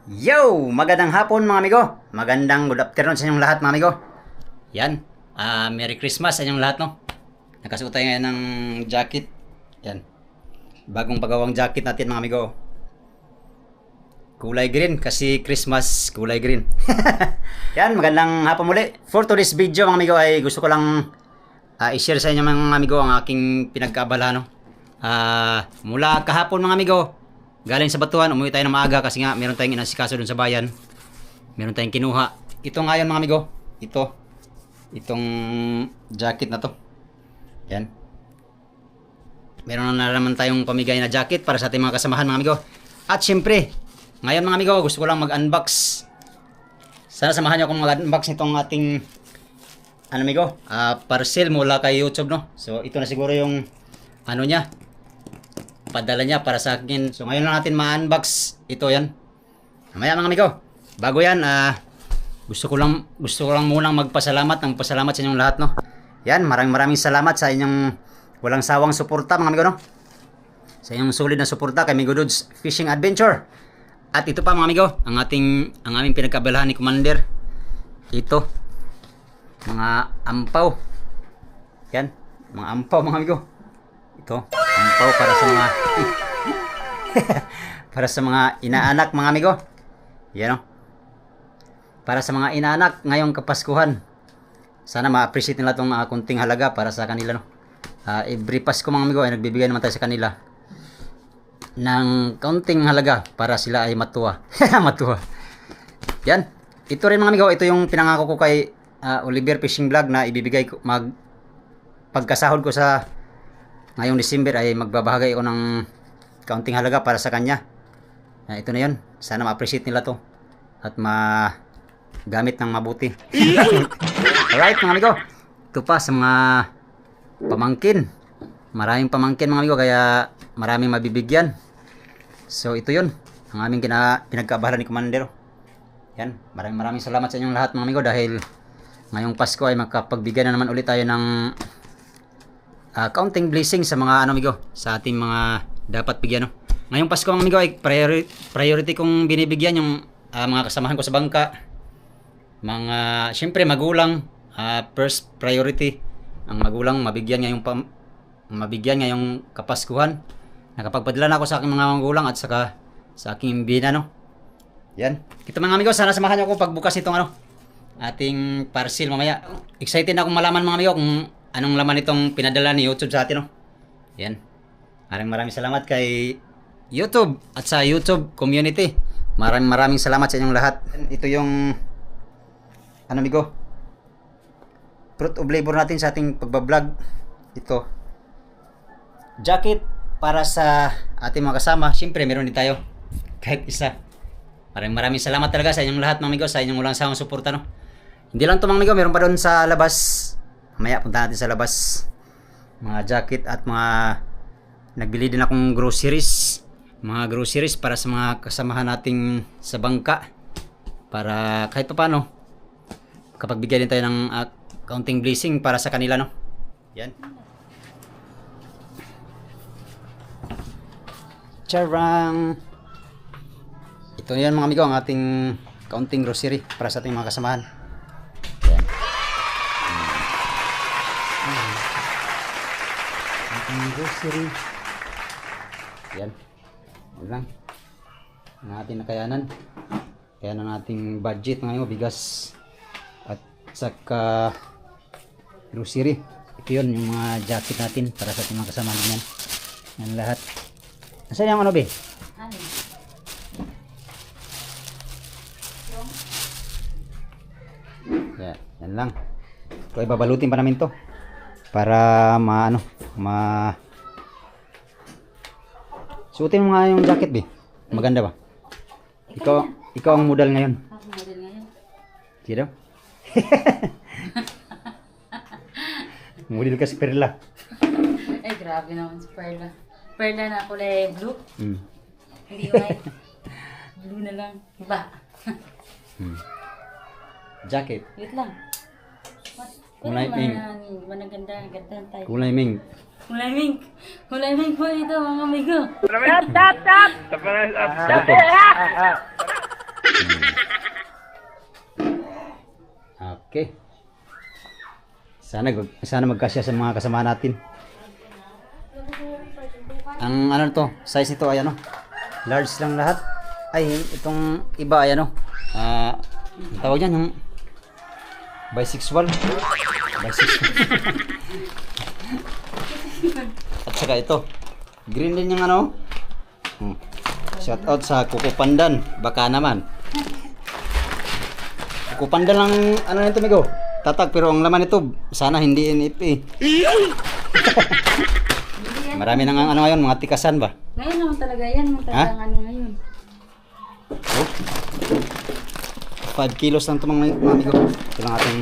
Yo! Magandang hapon mga amigo. Magandang good afternoon sa inyong lahat mga amigo. Yan. Merry Christmas sa inyong lahat, no? Nakasuot tayo ngayon ng jacket. Yan. Bagong pagawang jacket natin mga amigo. Kulay green kasi Christmas kulay green. Yan, magandang hapon muli. For today's video mga amigo ay gusto ko lang i-share sa inyo mga amigo ang aking pinagkaabala, no? Mula kahapon mga amigo, galing sa Batuhan, umuwi tayo ng maaga kasi nga meron tayong inasikaso dun sa bayan. Meron tayong kinuha. Ito nga yan mga amigo. Itong jacket na to. Yan. Meron na naman tayong pamigay na jacket para sa ating mga kasamahan mga amigo. At syempre, ngayon mga amigo, gusto ko lang mag-unbox. Sana samahan niyo akong mag-unbox nitong ating amigo, parcel mula kay YouTube, no? So ito na siguro yung niya, padala niya para sa akin. So ngayon lang natin ma-unbox ito. Yan. Mamaya mga amigo, bago yan, gusto ko lang munang magpasalamat sa inyong lahat, no? Yan, maraming salamat sa inyong walang sawang suporta mga amigo, no? Sa inyong solid na suporta kay Migo Dudes Fishing Adventure. At ito pa mga amigo, ang aming pinagkabalahan ni Commander. Ito, mga ampaw. Yan, mga ampaw mga amigo. Ito, ampaw para sa mga para sa mga inaanak mga amigo. Yan, no? Para sa mga inaanak ngayong Kapaskuhan. Sana ma-appreciate nila itong kunting halaga para sa kanila, no? Every Pasko mga amigo ay nagbibigay naman tayo sa kanila ng kaunting halaga para sila ay matuwa. Matuwa. Yan. Ito rin mga amigo, ito yung pinangako ko kay Oliver Fishing Vlog na ibibigay ko pagkasahod ko sa ngayong December ay magbabahagi ako ng kaunting halaga para sa kanya. Ito na yun. Sana ma-appreciate nila to at gamit ng mabuti. Alright mga amigo. Ito pa sa mga pamangkin. Maraming pamangkin mga amigo kaya maraming mabibigyan. So ito yun. Ang aming pinagkaabalan ni Commander. Yan. Maraming salamat sa inyong lahat mga amigo dahil ngayong Pasko ay makapagbigay na naman ulit tayo ng counting blessing sa mga amigo, sa ating mga dapat bigyan, no? Ngayong Pasko mga amigo ay priority kong binibigyan yung mga kasamahan ko sa bangka. Syempre magulang, first priority. Ang magulang mabigyan ngayong Kapaskuhan. Nakapagpadala na ako sa aking mga magulang at saka sa aking bina, no? Yan. Ito mga amigo, sana samahan niyo ako pagbukas itong ating parcel mamaya. Excited na akong malaman mga amigo kung anong laman itong pinadala ni YouTube sa atin, no? Yan. Maraming salamat kay YouTube at sa YouTube community. Maraming salamat sa inyong lahat. Ito yung amigo, fruit of labor natin sa ating pagbablog. Ito, jacket para sa ating mga kasama. Siyempre meron din tayo kahit isa. Maraming salamat talaga sa inyong lahat mga amigo, sa inyong walang sawang suporta, no? Hindi lang ito mga amigo, meron pa doon sa labas. Mamaya punta natin sa labas. Mga jacket at mga nagbili din akong groceries. Mga groceries para sa mga kasamahan nating sa bangka. Para kahit pa paano, kapag bigyan din tayo ng counting blessing para sa kanila, no? Yan. Charang! Ito yan mga amigo, ang ating counting grocery para sa ating mga kasamahan. Yan. Ating grocery. Yan. Yan lang. Ang ating nakayanan. Kaya ng ating budget ngayon, bigas at saka grocery. Ito yun, yung mga jacket natin para sa ating mga kasamahan yan. Yan lahat. Nasaan yung be? Yan lang. Ito ay babalutin pa namin to para suotin mo nga yung jacket, be. Maganda ba? Ikaw ang model ngayon. Ako model ngayon. Sino? Model ka si Perla. Ay, grabe naman si Perla. Perla na kulay blue. Hindi white. Blue na lang. Iba. Jacket. Wait lang. Kulay pink. Managanda tayo. Kulay ming. Kulay mink. Kulay mink po ito mga amigo. Okay. Sana magkasya sa mga kasama natin. Ang ano to, size nito ay ano? Large lang lahat. Ay, itong iba ay ano? Ang tawag yan, yung bisexual. Bisexual. At saka ito. Green din yung ano. Shout out sa Kuko Pandan. Baka naman. Kuko Pandan lang ano nito, Migo. Tatak, pero ang laman nito sana hindi NFA. Marami nang ano ngayon, mga tikasan ba? Ngayon naman talaga yan. Talagang ano ngayon. Oh. 5 kilos lang ito mga amigo. Ito lang ating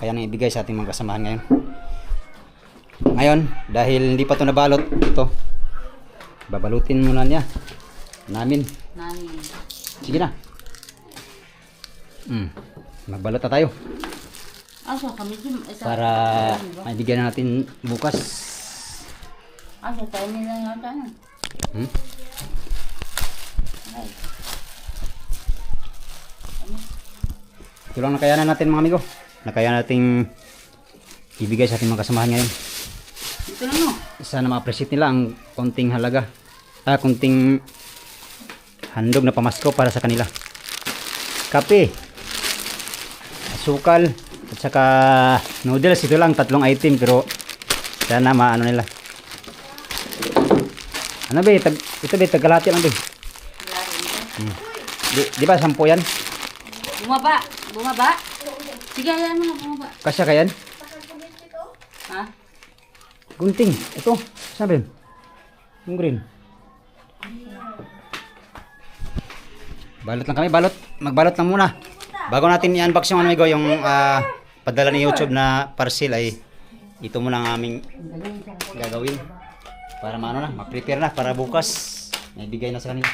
kaya nang ibigay sa ating mga kasamahan ngayon. Ngayon, dahil hindi pa ito nabalot, ito, babalutin muna niya. Namin. Sige na. Magbalot na tayo. Asa kami para maibigyan natin bukas. Asa tayo nila nga tayo. Ito lang nakayanan natin mga amigo. Nakayanan natin ibigay sa ating mga kasamahan ngayon. Ito lang no. Sana ma-appreciate nila ang konting halaga. Konting handog na pamasko para sa kanila. Kape, asukal, at saka noodles. Ito lang, 3 item, pero sana maano nila. Ano ba, ito ba, tagalati lang ba? Di ba 10 yan? Bumaba. Sige, ayan mo na, bumaba. Kasya ka yan? Ha? Gunting, ito, sabi yung green. Balot lang kami, magbalot lang muna. Bago natin i-unbox yung amigo, yung padala ni YouTube na parcel ay ito muna ang aming gagawin. Para maano na, ma-prepare na para bukas naibigay na sa kanila.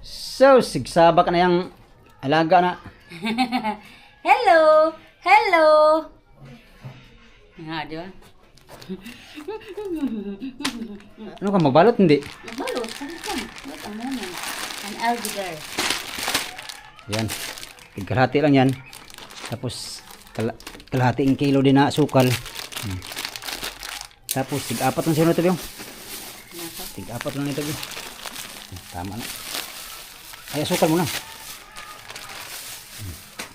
So, sigsabak na yung alaga na. Hello! Nga, di ba? Ano ka, magbalot hindi? Balot, wait a moment. An alligator. Yan, kalahati lang yan. Tapos, kalahating kilo din na sukal. Tapos, tig-apat lang siya ito yung. Tig-apat lang ito yung. Tama na. Ay, sukal muna.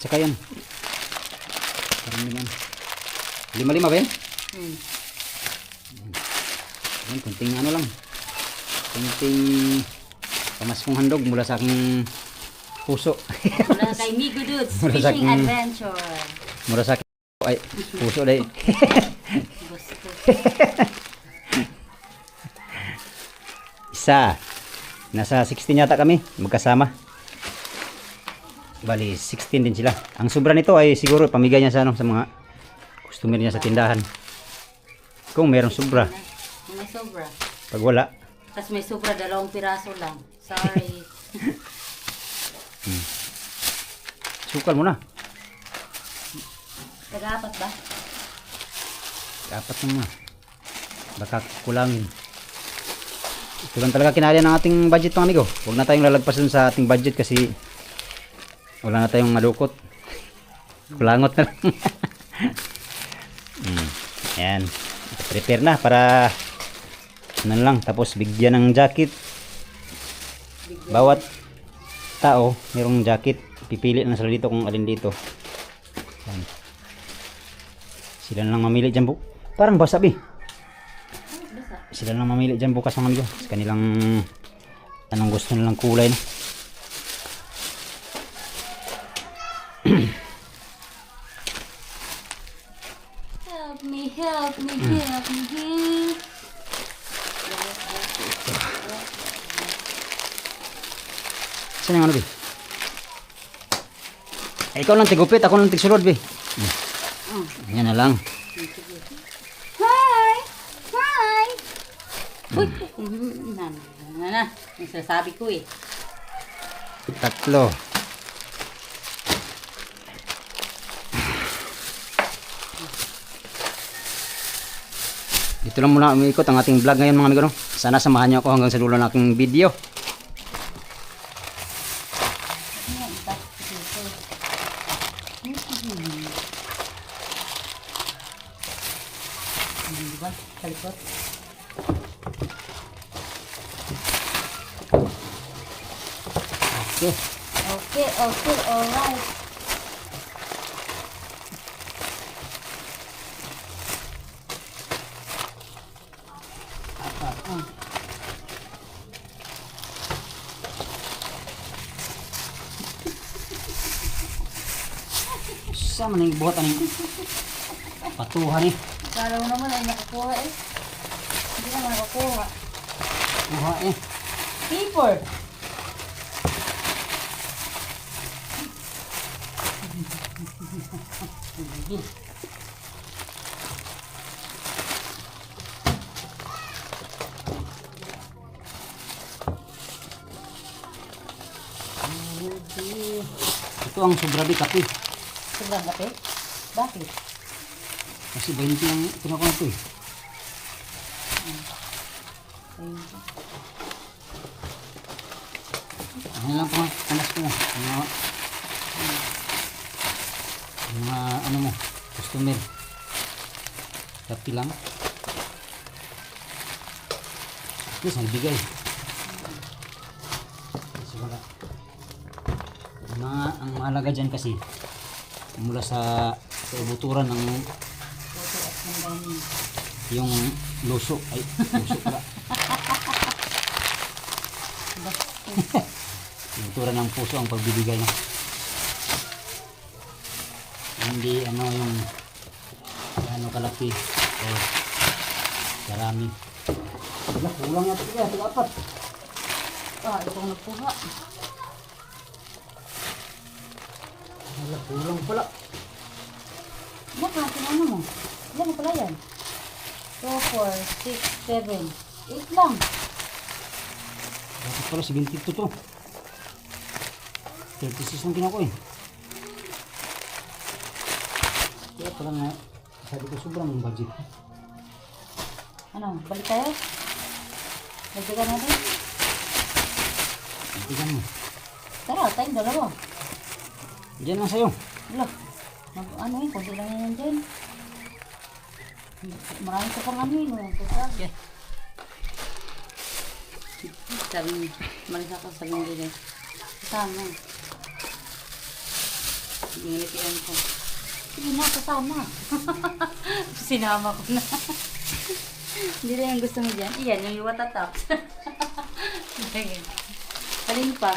Tsaka yan. Parang yan. 5 ba yan? Yan, kunting ano lang. Kunting pamaskong handog mula sa aking puso. Mula kay Migo Dudes Mula sa Fishing aking- Adventure. Mura sa akin. Ay, puso dahil. Gusto. Isa. Nasa 16 yata kami. Magkasama. Bali, 16 din sila. Ang sobra nito ay siguro pamigay niya sa, ano, sa mga customer niya sa tindahan. Kung meron sobra. May sobra. Pag wala, Tapos may sobra, 2 piraso lang. Sorry. sukal mo na. Taga-apat ba? Dapat naman. Baka kulangin. Ito lang talaga kinaya ng ating budget mga amigo. Huwag na tayong lalagpas dun sa ating budget kasi wala na tayong madukot. Kulangot na lang. Ayan. Prepare na para ano lang. Tapos bigyan ng jacket. Bawat tao mayroong jacket. Pipili na sila dito kung alin dito. Ayan. Sila na lang mamili dyan po. Parang basa bi. Sila na lang mamili dyan bukas mga amigo. Sa kanilang anong gusto nilang kulay na. Help me. Saan yung ano bi? Eh, ikaw lang tigupit, ako lang tigsulod bi. Yan na lang. Hi! Uy! Na. Yung sinasabi ko eh. 3. Dito lang muna umiikot ang ating vlog ngayon mga amigo. No? Sana samahan niyo ako hanggang sa dulo ng aking video. Kalikot. Okay. Okay, okay, alright. Sama na yung buhat aning patuhan eh. Kala mo naman ay nakakuha eh. Hindi naman nakakuha. Buha eh. Paper. Ito ang sobrabi kape. Sobrang kape? Bakit? Kasi 20 ang kinukuha ito eh. Ano lang po kanas ko mo. Mga ano mo, customer. Kape lang. Please, nagbigay. Kasi wala. Ang mahalaga dyan kasi mula sa ibuturan ng yung luso ay luso pala ibuturan ng puso ang pagbibigay na hindi ano yung ano kalaki o karami. Wala, kulang natin kaya ito apat. Itong nagkuha. Wala, kulang pala. Bakit? Ano mo? Ilan na pala yan? 2, 4, 6, 7, 8 lang. Dapat pala 72 to. 36 lang kinako eh. Kaya pala na sabi ko sobrang budget. Ano? Balik tayo? Nagdagan natin? Tignan mo. Tara, tayong dalawa. Diyan lang sa'yo. Wala. Ano yun? Kunti lang yan dyan. Marami ka pang ano yun. Okay. Sabi niya, malis ako sabi niya din. Kasama. Nilitian ko. Sige na, kasama. Sinama ko na. Hindi na yung gusto mo dyan. Iyan, yung iwatatak. Alin pa?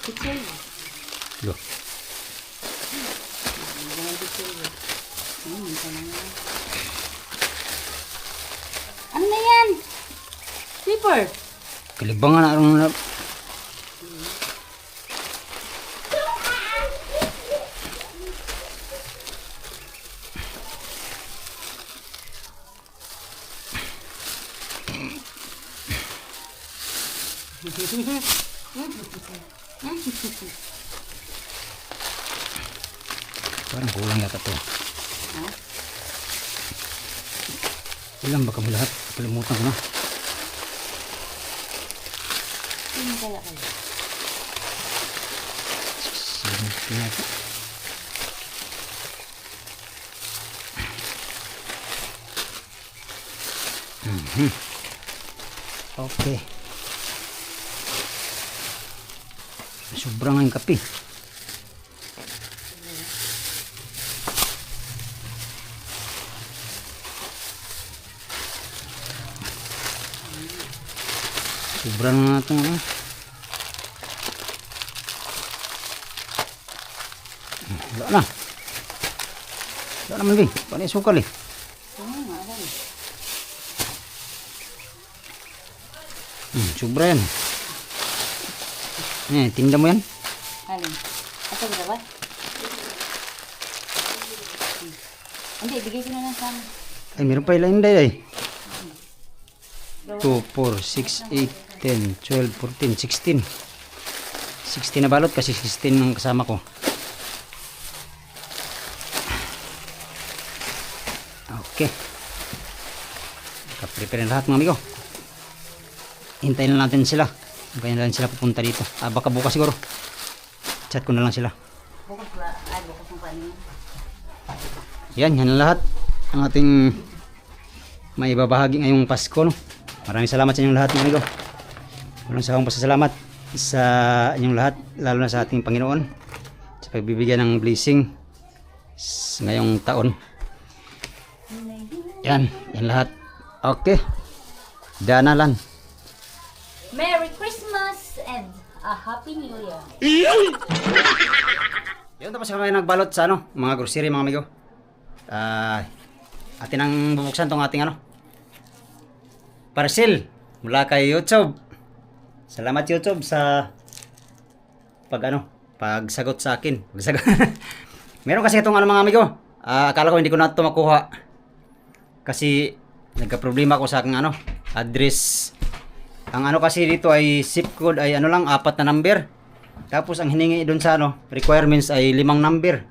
Picture. Look. Ano na yan? Paper. Kalibangan na rin na. Parang kulang yata to. Ha? Ilan ba kami lahat? Kalimutan ko na. Sino kaya kayo? 70 yata. Okay. Sobrang ang kape. Sobrang na itong ano. Wala na. Wala naman din. Paano yung sukal eh. Alam. Sobra yan. Tinda mo yan? Alin? Ito ba ba? Hindi, bigay ko na lang sana. Ay, meron pa ilan day ay. 2, 4, 6, 8, 10, 12, 14, 16. 16 na balot kasi 16 ang kasama ko. Okay. Naka-prepare na lahat mga amigo. Hintayin na natin sila. Hintayin na lang sila pupunta dito. Baka bukas siguro. Chat ko na lang sila. Bukas ba? Ay, bukas ng kanina. Yan na lahat ang ating may babahagi ngayong Pasko, no? Maraming salamat sa inyong lahat, mga amigo. Walang sawang pasasalamat sa inyong lahat, lalo na sa ating Panginoon sa pagbibigyan ng blessing ngayong taon. Yan lahat. Okay. Danalan. Merry Christmas and a Happy New Year. Yun, tapos kami nagbalot sa mga grocery, mga amigo. Atin ang bubuksan tong ating parcel mula kay YouTube. Salamat YouTube sa pagsagot sa akin. Meron kasi itong mga amigo. Akala ko hindi ko na ito makuha. Kasi nagka-problema ako sa aking address. Ang kasi dito ay zip code ay 4 na number. Tapos ang hiningi doon sa requirements ay 5 number.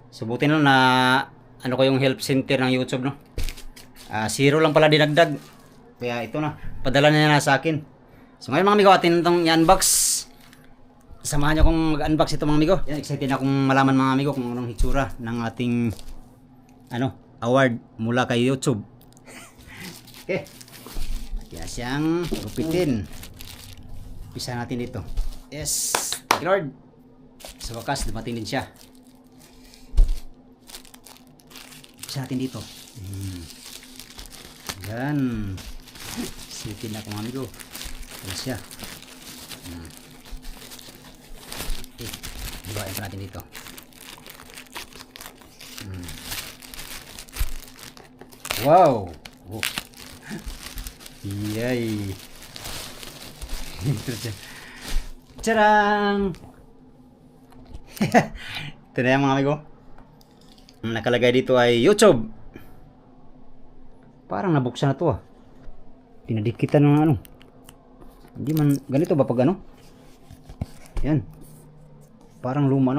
Subutin na ko yung help center ng YouTube, no. 0 lang pala dinagdag. Kaya ito na, padala na sa akin. So ngayon, mga amigo, atin itong i-unbox. Samahan niyo kung mag-unbox ito, mga amigo. Yan, excited na akong malaman, mga amigo, kung anong hitsura ng ating award mula kay YouTube. Okay. Kaya siyang gupitin. Pisa natin dito. Yes. Thank you, Lord. Sa wakas, dumating din siya. Pisa natin dito. Yan. Silipin na, mga amigo. Yan siya. Okay. Dibain pa natin dito. Wow. Oh. Yay. Charang. Ito na yan, mga amigo. Ang nakalagay dito ay YouTube. Parang nabuksan na to Pinadikitan ng Hindi man ganito ba pag Yan. Parang luma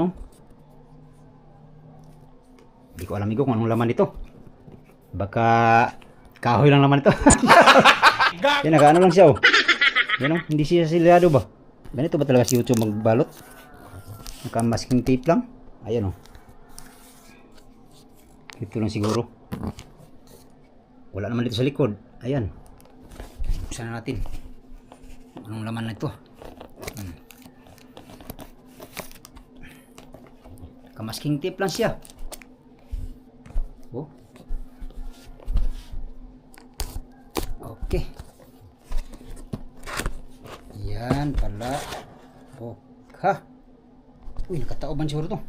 Hindi ko alam, amigo, kung anong laman dito. Baka kahoy lang naman ito. Yan, nakaano lang siya Yan hindi siya silyado ba? Ganito ba talaga si YouTube magbalot? Naka-masking tape lang. Ayan Ito lang siguro. Wala naman dito sa likod. Ayan. Buksan na natin. Anong laman na ito? Naka-masking tape lang siya. Okay. Yan pala. Uy, nakataoban siguro to.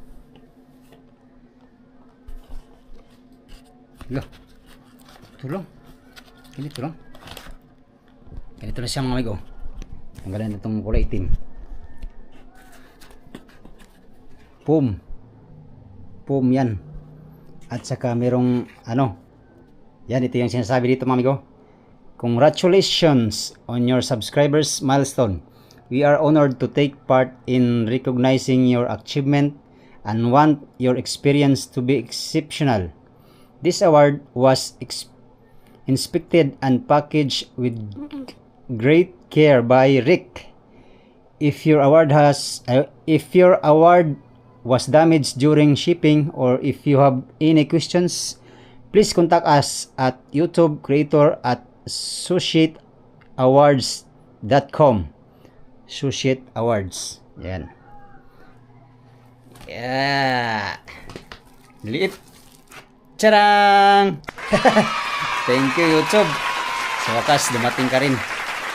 Ito lang. Ganito lang. Ganito na siya, mga amigo. Tanggalin na itong kulay itim. Boom. Boom yan. At saka merong yan, ito yung sinasabi dito, mga amigo. Congratulations on your subscribers milestone. We are honored to take part in recognizing your achievement and want your experience to be exceptional. This award was inspected and packaged with great care by Rick. If your award was damaged during shipping, or if you have any questions, please contact us at YouTube creator at sushiawards.com. Sushi Awards. Yan. Yeah. Liit. Charang! Thank you, YouTube. Sa wakas, dumating ka rin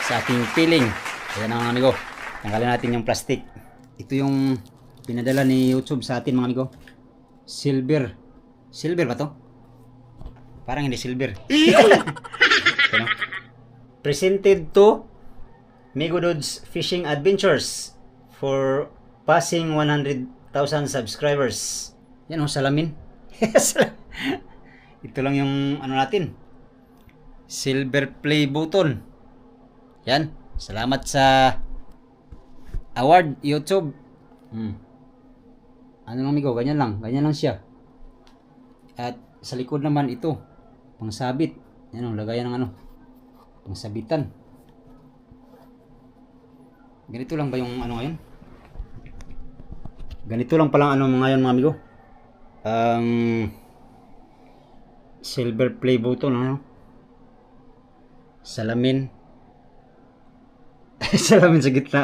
sa ating piling. Ayan mga amigo. Tanggalin natin yung plastic. Ito yung pinadala ni YouTube sa atin, mga amigo. Silver. Silver ba to? Parang hindi silver. Presented to Migodods Fishing Adventures for passing 100,000 subscribers. Yan salamin. Ito lang yung natin. Silver play button. Yan. Salamat sa award, YouTube. Amigo, ganyan lang siya. At sa likod naman ito, pangsabit. Yan lagayan ng pangsabitan. Ganito lang ba yung ngayon? Ganito lang palang ngayon, mga amigo. Silver play button, salamin. Salamin sa gitna.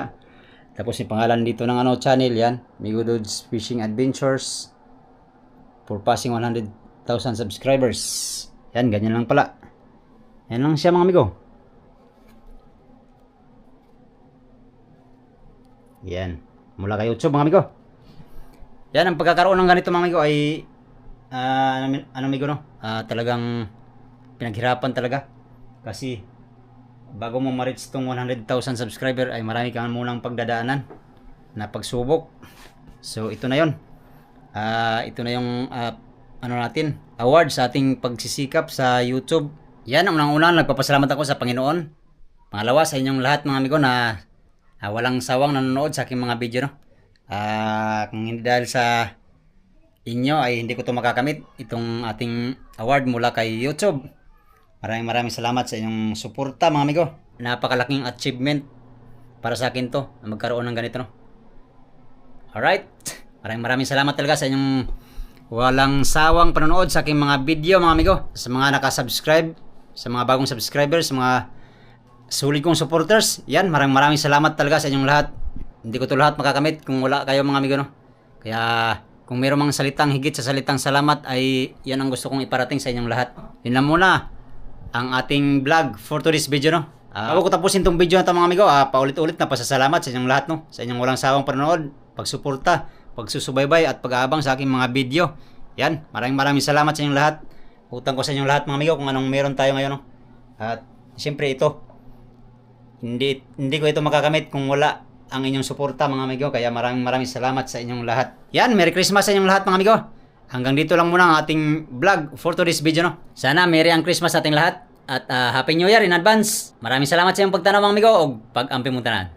Tapos yung pangalan dito ng channel yan, Migo Dudes Fishing Adventures, for passing 100,000 subscribers. Yan, ganyan lang pala. Yan lang siya mga amigo. Yan, mula kay YouTube mga amigo. Yan, ang pagkakaroon ng ganito mga amigo ay amigo talagang pinaghirapan talaga. Kasi bago mo ma-reach tong 100,000 subscriber ay marami kang munang pagdadaanan na pagsubok. So ito na yon. Ito na yung natin, award sa ating pagsisikap sa YouTube. Yan, unang-una nagpapasalamat ako sa Panginoon. Pangalawa, sa inyong lahat mga amigo na walang sawang nanonood sa aking mga video, no. Kung hindi dahil sa inyo ay hindi ko to makakamit, itong ating award mula kay YouTube. Maraming salamat sa inyong suporta mga amigo. Napakalaking achievement para sa akin to na magkaroon ng ganito, no. Alright, maraming salamat talaga sa inyong walang sawang panonood sa aking mga video mga amigo. Sa mga nakasubscribe, sa mga bagong subscribers, sa mga sulit kong supporters, yan, maraming salamat talaga sa inyong lahat. Hindi ko to lahat makakamit kung wala kayo mga amigo, no. Kaya kung mayroong mga salitang higit sa salitang salamat ay yan ang gusto kong iparating sa inyong lahat. Yun lang muna ang ating vlog for today's video, no. Bago ko tapusin tong video na ito mga amigo, paulit-ulit na pasasalamat sa inyong lahat, no. Sa inyong walang sawang panonood, pagsuporta, pagsusubaybay at pag-aabang sa aking mga video. Yan, maraming salamat sa inyong lahat. Utang ko sa inyong lahat mga amigo kung anong meron tayo ngayon, no. At siyempre ito, hindi ko ito makakamit kung wala ang inyong suporta mga amigo. Kaya maraming salamat sa inyong lahat. Yan, Merry Christmas sa inyong lahat mga amigo. Hanggang dito lang muna ang ating vlog for today's video, no. Sana Merry ang Christmas sa ating lahat at Happy New Year in advance. Maraming salamat sa inyong pagtanaw mga amigo o pag-ampi mo tanan.